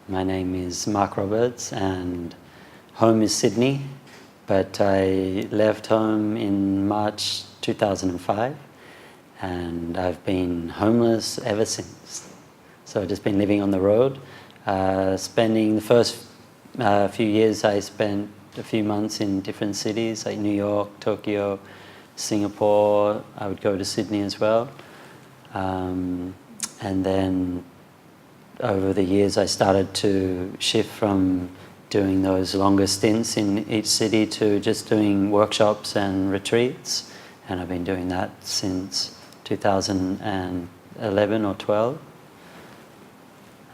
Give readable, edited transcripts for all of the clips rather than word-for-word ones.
My name is Mark Robberds and home is Sydney, but I left home in March 2005 and I've been homeless ever since. So I've just been living on the road, spending the first few years I spent a few months in different cities like New York, Tokyo, Singapore. I would go to Sydney as well. And then over the years I started to shift from doing those longer stints in each city to just doing workshops and retreats, and I've been doing that since 2011 or 12.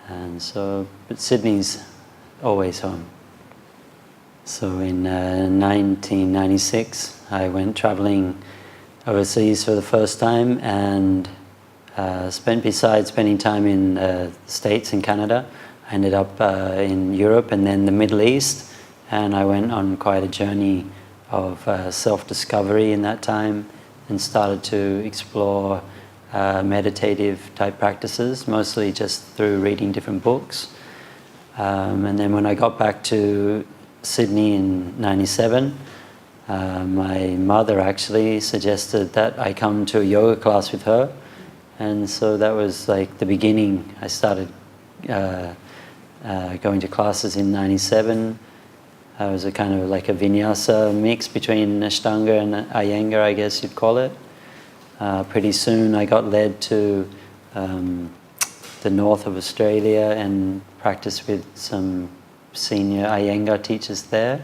And so, but Sydney's always home. So in 1996 I went traveling overseas for the first time and besides spending time in the States and Canada, I ended up in Europe and then the Middle East, and I went on quite a journey of self-discovery in that time and started to explore meditative type practices, mostly just through reading different books. And then when I got back to Sydney in '97, my mother actually suggested that I come to a yoga class with her. And so that was like the beginning. I started going to classes in '97. I was a kind of like a vinyasa mix between Ashtanga and Iyengar, I guess you'd call it. Pretty soon I got led to the north of Australia and practiced with some senior Iyengar teachers there,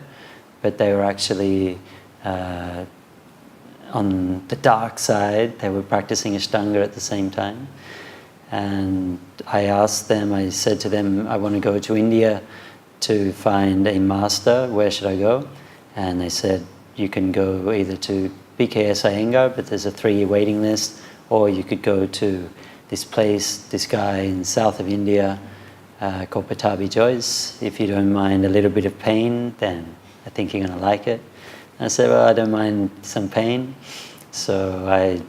but they were actually on the dark side. They were practicing Ashtanga at the same time. And I asked them, I said to them, I want to go to India to find a master. Where should I go? And they said, you can go either to BKS Iyengar, but there's a 3-year waiting list, or you could go to this place, this guy in south of India called Pattabhi Jois. If you don't mind a little bit of pain, then I think you're going to like it. I said, well, I don't mind some pain. So I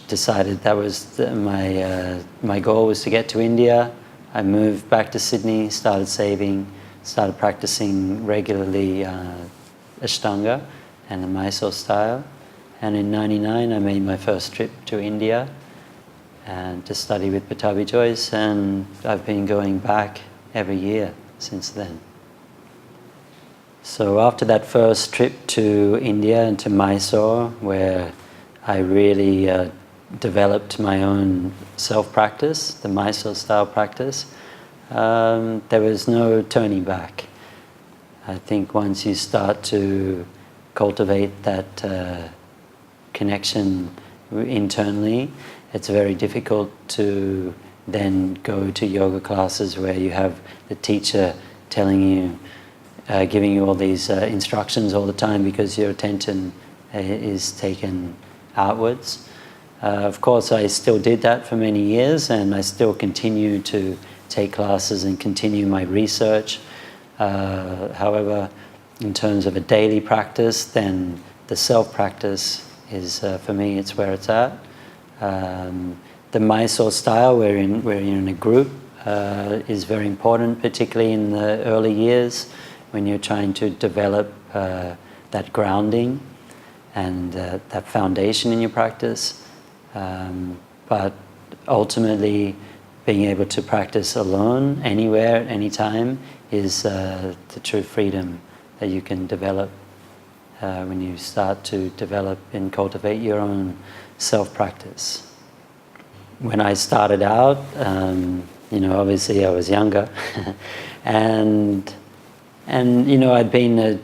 decided that was my goal was to get to India. I moved back to Sydney, started saving, started practicing regularly Ashtanga and the Mysore-style. And in '99 I made my first trip to India and to study with Pattabhi Jois, and I've been going back every year since then. So after that first trip to India and to Mysore, where I really developed my own self-practice, the Mysore-style practice, there was no turning back. I think once you start to cultivate that connection internally, it's very difficult to then go to yoga classes where you have the teacher telling you, giving you all these instructions all the time because your attention is taken outwards. Of course, I still did that for many years, and I still continue to take classes and continue my research. However, in terms of a daily practice, then the self-practice is, for me, it's where it's at. The Mysore style, where you're in a group, is very important, particularly in the early years, when you're trying to develop that grounding and that foundation in your practice. But ultimately, being able to practice alone, anywhere, at any time, is the true freedom that you can develop when you start to develop and cultivate your own self-practice. When I started out, obviously I was younger, and I'd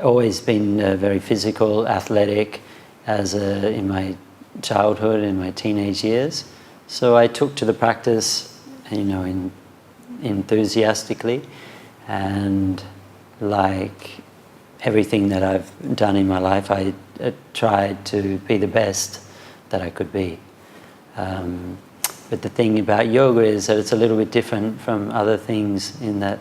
always been very physical, athletic, in my childhood, in my teenage years. So I took to the practice, enthusiastically, and like everything that I've done in my life, I tried to be the best that I could be. But the thing about yoga is that it's a little bit different from other things in that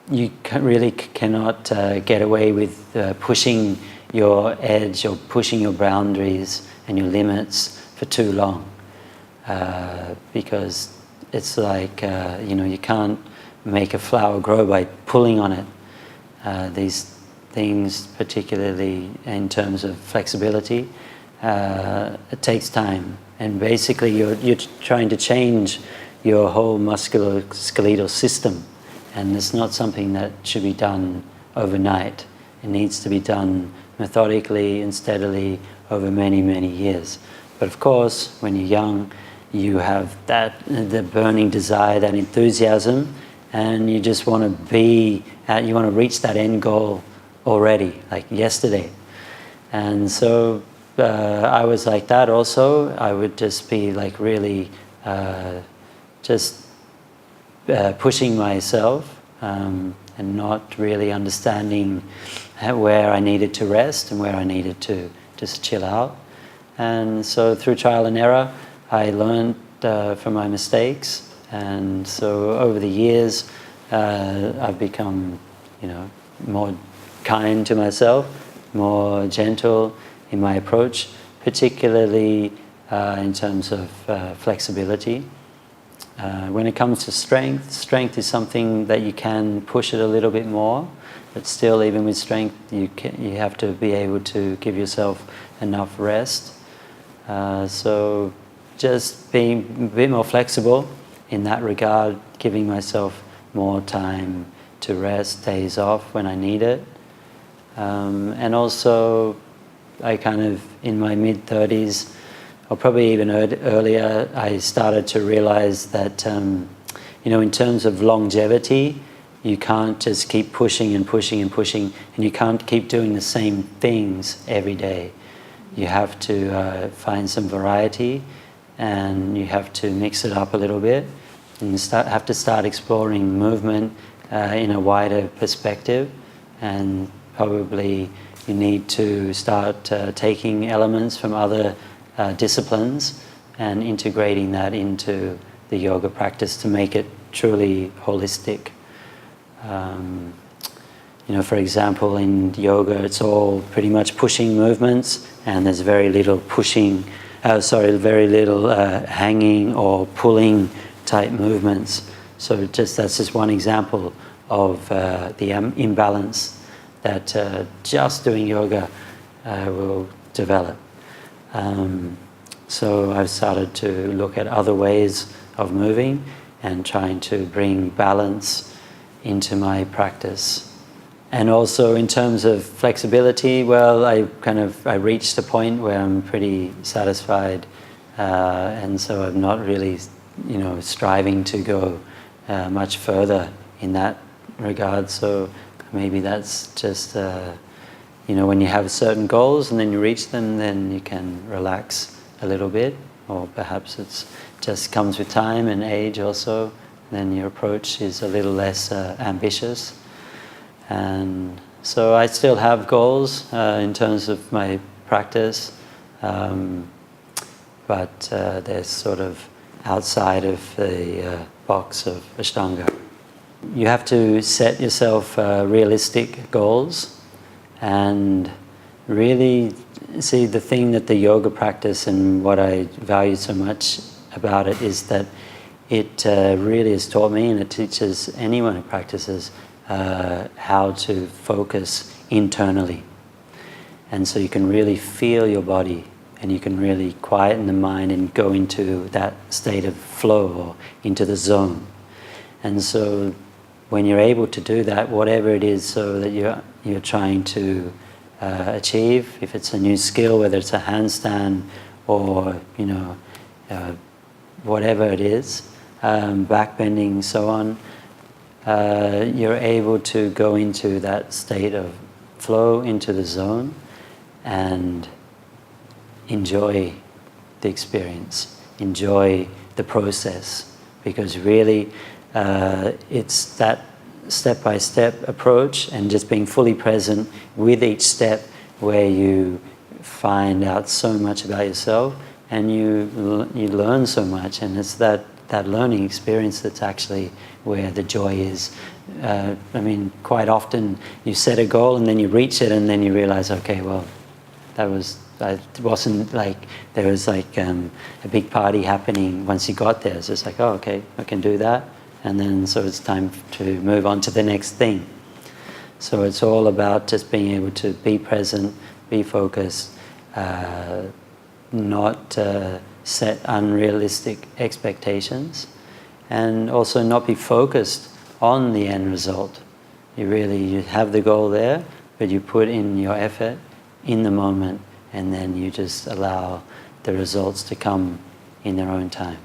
you really cannot get away with pushing your edge or pushing your boundaries and your limits for too long, because it's like, you can't make a flower grow by pulling on it. These things, particularly in terms of flexibility, it takes time. And basically you're trying to change your whole musculoskeletal system. And it's not something that should be done overnight. It needs to be done methodically and steadily over many, many years. But of course, when you're young, you have the burning desire, that enthusiasm, and you just want to you want to reach that end goal already, like yesterday. And so I was like that also. I would just be like really pushing myself and not really understanding where I needed to rest and where I needed to just chill out. And so through trial and error, I learned from my mistakes. And so over the years, I've become, more kind to myself, more gentle in my approach, particularly in terms of flexibility. When it comes to strength is something that you can push it a little bit more, but still, even with strength, you have to be able to give yourself enough rest. So just being a bit more flexible in that regard, giving myself more time to rest, days off when I need it. And also, I kind of, in my mid-30s, or probably even earlier, I started to realize that, in terms of longevity, you can't just keep pushing and pushing and pushing, and you can't keep doing the same things every day. You have to find some variety, and you have to mix it up a little bit, and you have to start exploring movement in a wider perspective, and probably you need to start taking elements from other disciplines and integrating that into the yoga practice to make it truly holistic. For example, in yoga, it's all pretty much pushing movements, and there's very little hanging or pulling type movements. So that's just one example of the imbalance that just doing yoga will develop. So I've started to look at other ways of moving and trying to bring balance into my practice. And also in terms of flexibility, well, I reached a point where I'm pretty satisfied, and so I'm not really, striving to go much further in that regard. So maybe that's just, when you have certain goals and then you reach them, then you can relax a little bit, or perhaps it's just comes with time and age also. Then your approach is a little less ambitious. And so I still have goals in terms of my practice, but they're sort of outside of the box of Ashtanga. You have to set yourself realistic goals, and really see the thing that the yoga practice and what I value so much about it is that it really has taught me, and it teaches anyone who practices how to focus internally. And so you can really feel your body, and you can really quieten the mind and go into that state of flow or into the zone. And so when you're able to do that, whatever it is so that you're trying to achieve, if it's a new skill, whether it's a handstand or whatever it is, backbending, so on, you're able to go into that state of flow, into the zone, and enjoy the experience, enjoy the process, because really it's that step-by-step approach and just being fully present with each step where you find out so much about yourself, and you learn so much, and it's that learning experience that's actually where the joy is. Quite often you set a goal and then you reach it and then you realize, okay, well, It wasn't like there was like a big party happening once you got there. It's just like, oh, okay, I can do that. And then so it's time to move on to the next thing. So it's all about just being able to be present, be focused, not set unrealistic expectations, and also not be focused on the end result. You have the goal there, but you put in your effort in the moment, and then you just allow the results to come in their own time.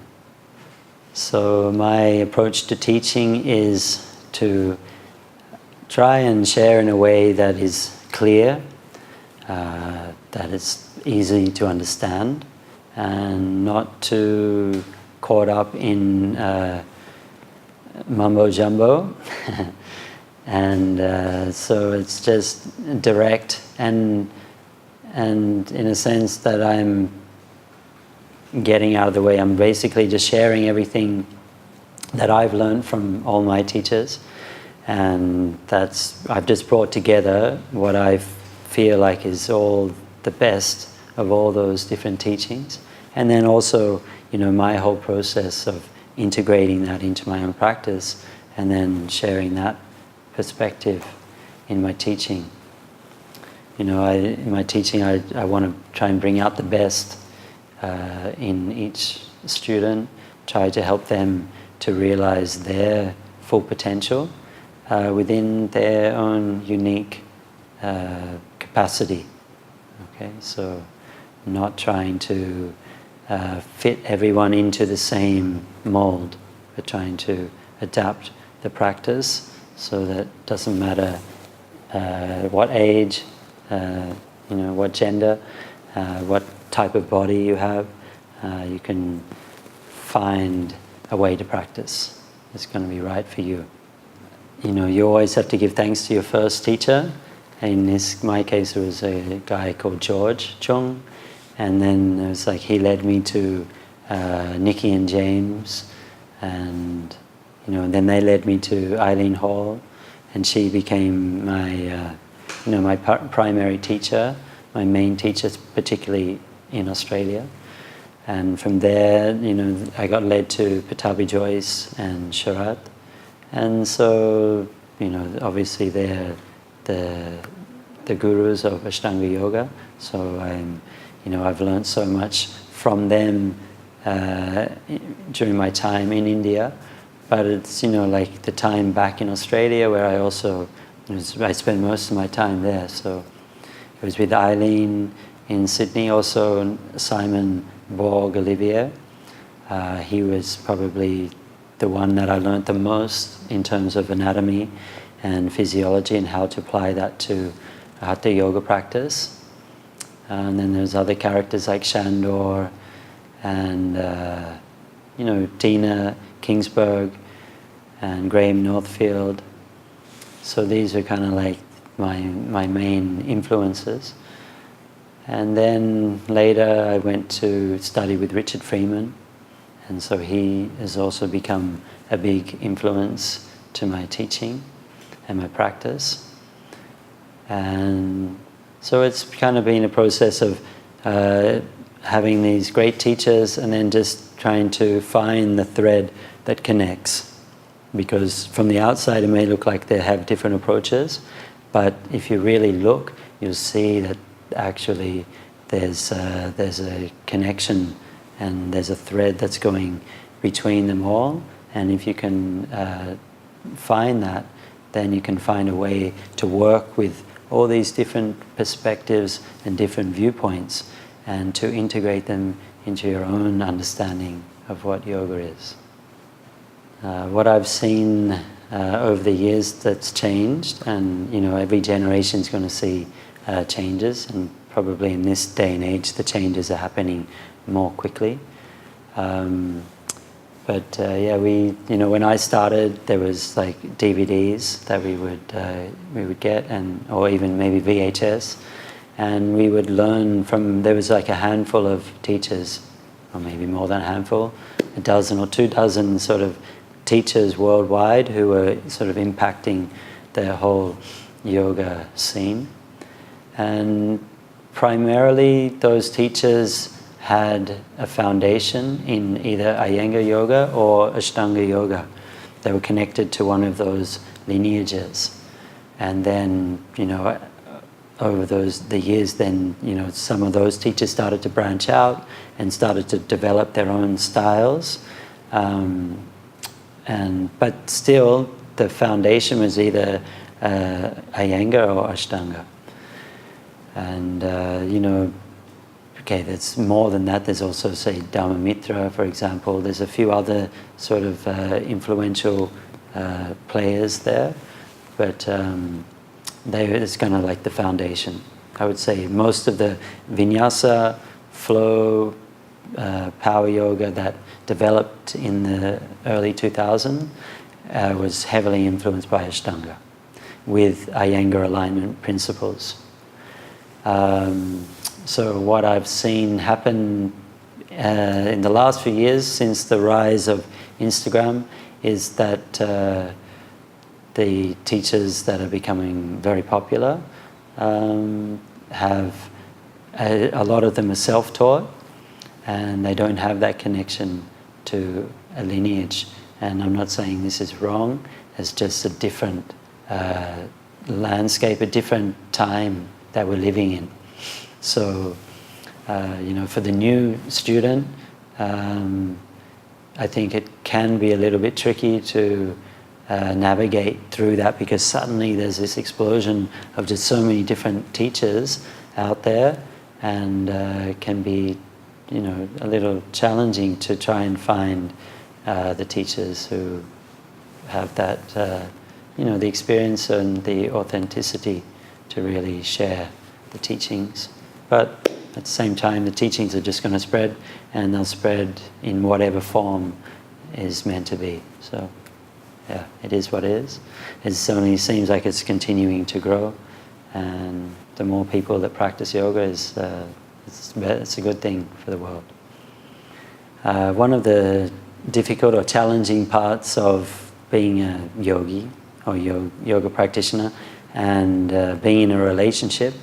So my approach to teaching is to try and share in a way that is clear, that is easy to understand, and not too caught up in mumbo jumbo. And so it's just direct, and in a sense that I'm getting out of the way. I'm basically just sharing everything that I've learned from all my teachers, and I've just brought together what I feel like is all the best of all those different teachings, and then also, my whole process of integrating that into my own practice, and then sharing that perspective in my teaching. In my teaching, I want to try and bring out the best in each student, try to help them to realize their full potential within their own unique capacity. Okay, so not trying to fit everyone into the same mold, but trying to adapt the practice so that it doesn't matter what age, what gender, what type of body you have, you can find a way to practice that's going to be right for you. You always have to give thanks to your first teacher. In my case, it was a guy called George Chung, and then it was like he led me to Nikki and James, and then they led me to Eileen Hall, and she became my my primary teacher, my main teacher, particularly in Australia. And from there, I got led to Pattabhi Jois and Sharath, and so obviously they're the gurus of Ashtanga yoga. So I've learned so much from them during my time in India. But it's like the time back in Australia where I spent most of my time there. So it was with Eileen in Sydney, also Simon Borg Olivier. He was probably the one that I learned the most in terms of anatomy and physiology and how to apply that to Hatha yoga practice. And then there's other characters like Shandor and Dina Kingsburg and Graham Northfield. So these are kind of like my main influences. And then later I went to study with Richard Freeman, and so he has also become a big influence to my teaching and my practice. And so it's kind of been a process of having these great teachers and then just trying to find the thread that connects. Because from the outside it may look like they have different approaches, but if you really look, you'll see that actually there's a connection and there's a thread that's going between them all. And if you can find that, then you can find a way to work with all these different perspectives and different viewpoints and to integrate them into your own understanding of what yoga is. What I've seen over the years that's changed, and every generation is going to see changes, and probably in this day and age the changes are happening more quickly. But when I started, there was like DVDs that we would get, or even maybe VHS, and we would learn from. There was like a handful of teachers, or maybe more than a handful, a dozen or 2 dozen sort of teachers worldwide who were sort of impacting the whole yoga scene. And primarily those teachers had a foundation in either Iyengar yoga or Ashtanga yoga. They were connected to one of those lineages. And then, over the years, then, some of those teachers started to branch out and started to develop their own styles. But still, the foundation was either Iyengar or Ashtanga. And, there's more than that. There's also, say, Dharmamitra, for example. There's a few other sort of influential players there. But it's kind of like the foundation. I would say most of the vinyasa, flow, power yoga that developed in the early 2000s was heavily influenced by Ashtanga with Iyengar alignment principles. So what I've seen happen in the last few years since the rise of Instagram is that the teachers that are becoming very popular have a lot of them are self-taught, and they don't have that connection to a lineage. And I'm not saying this is wrong. It's just a different landscape, a different time that we're living in. So, for the new student, I think it can be a little bit tricky to navigate through that, because suddenly there's this explosion of just so many different teachers out there, and it can be, a little challenging to try and find the teachers who have that, the experience and the authenticity to really share the teachings. But at the same time, the teachings are just going to spread, and they'll spread in whatever form is meant to be. So, yeah, it is what it is. It only seems like it's continuing to grow, and the more people that practice yoga it's a good thing for the world. One of the difficult or challenging parts of being a yogi or yoga practitioner and being in a relationship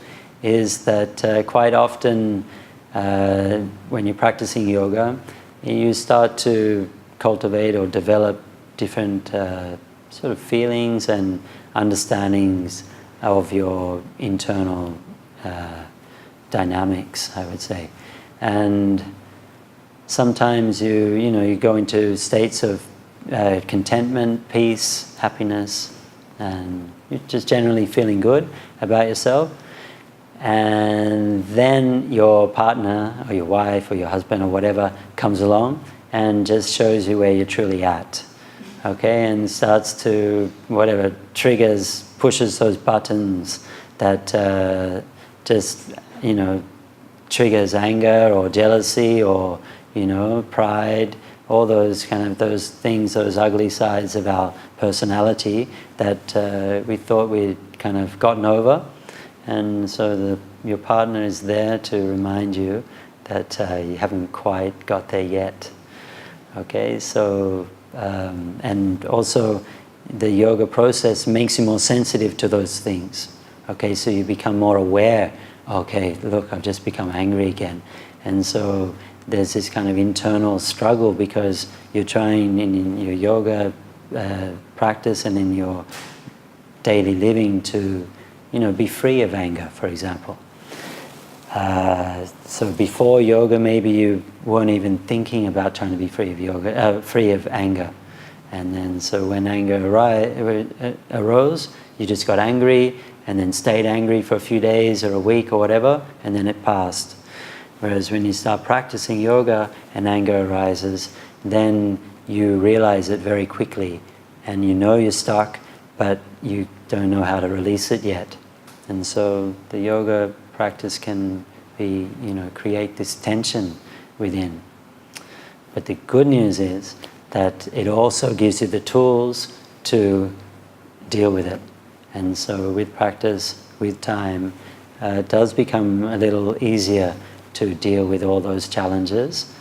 is that quite often when you're practicing yoga, you start to cultivate or develop different sort of feelings and understandings of your internal dynamics, I would say. And sometimes you go into states of contentment, peace, happiness, and you're just generally feeling good about yourself. And then your partner or your wife or your husband or whatever comes along and just shows you where you're truly at, okay, and starts to, pushes those buttons that just, triggers anger or jealousy or, pride, all those things, those ugly sides of our personality that we thought we'd kind of gotten over. And so your partner is there to remind you that you haven't quite got there yet. Okay, so, and also the yoga process makes you more sensitive to those things. Okay, so you become more aware, okay, look, I've just become angry again. And so there's this kind of internal struggle because you're trying in your yoga practice and in your daily living to be free of anger, for example. So before yoga, maybe you weren't even thinking about trying to be free of anger. And then so when anger arose, you just got angry and then stayed angry for a few days or a week or whatever, and then it passed. Whereas when you start practicing yoga and anger arises, then you realize it very quickly, and you're stuck, but you don't know how to release it yet. And so the yoga practice can be, create this tension within. But the good news is that it also gives you the tools to deal with it. And so with practice, with time, it does become a little easier to deal with all those challenges.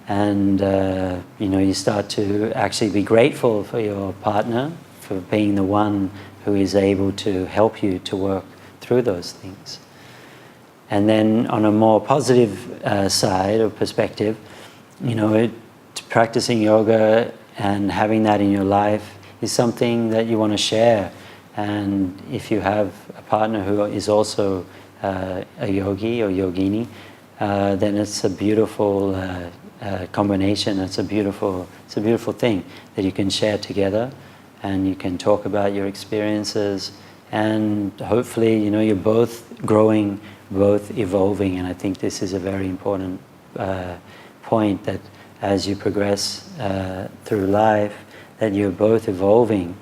And, you start to actually be grateful for your partner for being the one who is able to help you to work through those things. And then on a more positive side or perspective, you know, practicing yoga and having that in your life is something that you want to share. And if you have a partner who is also a yogi or yogini, then it's a beautiful combination. It's a beautiful thing that you can share together, and you can talk about your experiences, and hopefully, you know, you're both growing, both evolving. And I think this is a very important point, that as you progress through life, that you're both evolving,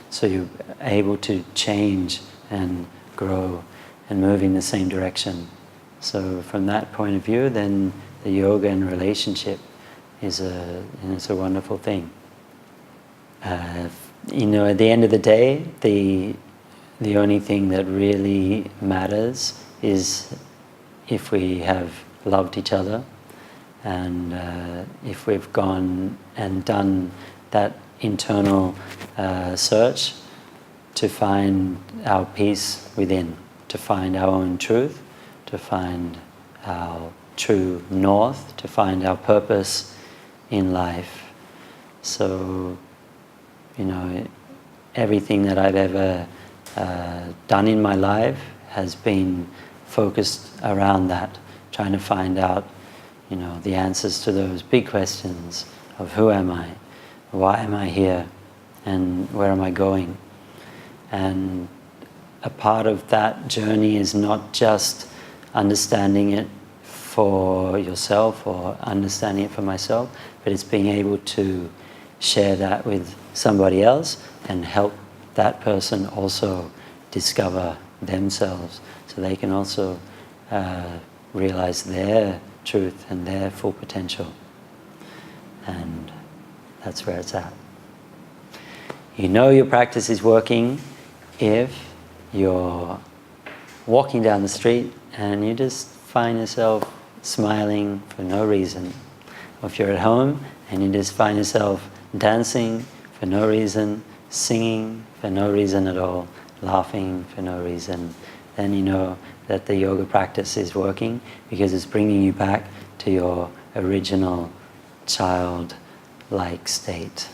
so you're able to change and grow and move in the same direction. So from that point of view, then the yoga and relationship is it's a wonderful thing. You know, at the end of the day, the only thing that really matters is if we have loved each other, and if we've gone and done that internal search to find our peace within, to find our own truth, to find our true north, to find our purpose in life. So, you know, everything that I've ever done in my life has been focused around that, trying to find out, you know, the answers to those big questions of who am I, why am I here, and where am I going. And a part of that journey is not just understanding it for yourself or understanding it for myself, but it's being able to share that with somebody else and help that person also discover themselves, so they can also realize their truth and their full potential. And that's where it's at. You know your practice is working if you're walking down the street and you just find yourself smiling for no reason. Or if you're at home and you just find yourself dancing for no reason, singing for no reason at all, laughing for no reason, then you know that the yoga practice is working, because it's bringing you back to your original child-like state.